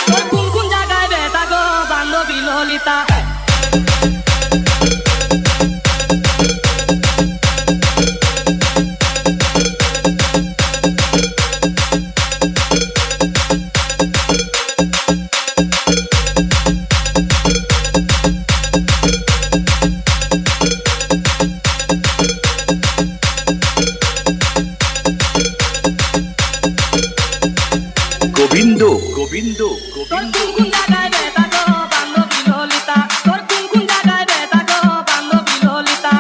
তোর কোন কোন জায়গায় বেটা গো বান্ধবী ললিতা গোবিন্দ গোবিন্দ তোর কোন কোন জায়গায় বেটা গো বান্ধবী ললিতা তোর কোন কোন জায়গায় বেটা গো বান্ধবী ললিতা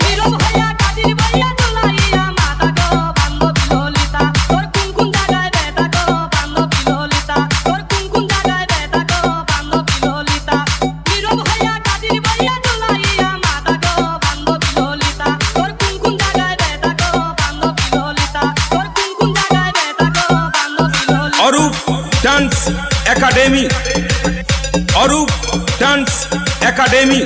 নীরব হইয়া কাদির বইয়া ঝুলাইয়া মাতা গো বান্ধবী ললিতা তোর কোন কোন জায়গায় বেটা গো বান্ধবী ললিতা তোর কোন কোন জায়গায় বেটা গো বান্ধবী ললিতা নীরব হইয়া কাদির বইয়া ঝুলাইয়া মাতা গো বান্ধবী ললিতা তোর কোন কোন জায়গায় বেটা গো বান্ধবী ললিতা তোর কোন কোন জায়গায় বেটা গো বান্ধবী Lalita Arup dance academy Arup dance academy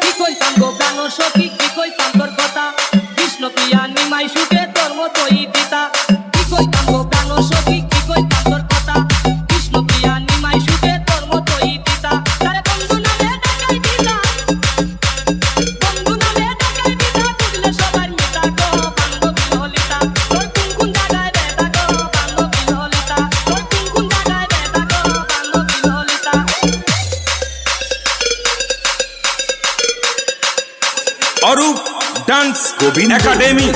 কি কইতাম গো প্রাণ সখী কি কইতাম তোর কথা কৃষ্ণ প্রিয়া নিমাই সুখে তোর মতোই পিতা কি কইতাম গো প্রাণ সখী কি কইতাম তোর কথা কৃষ্ণ প্রিয়া নিমাই সুখে তোর মতোই পিতা তারে বন্ধু নামে ডাকাই পিতা বন্ধু নামে ডাকাই পিতা বুঝলে সবার মিতা গো বান্ধবী ললিতা তোর কোন কোন জায়গায় বেটা গো বান্ধবী ললিতা তোর কোন কোন জায়গায় বেটা গো বান্ধবী ললিতা অরূপ ডান্স গোবিন্দ একাডেমি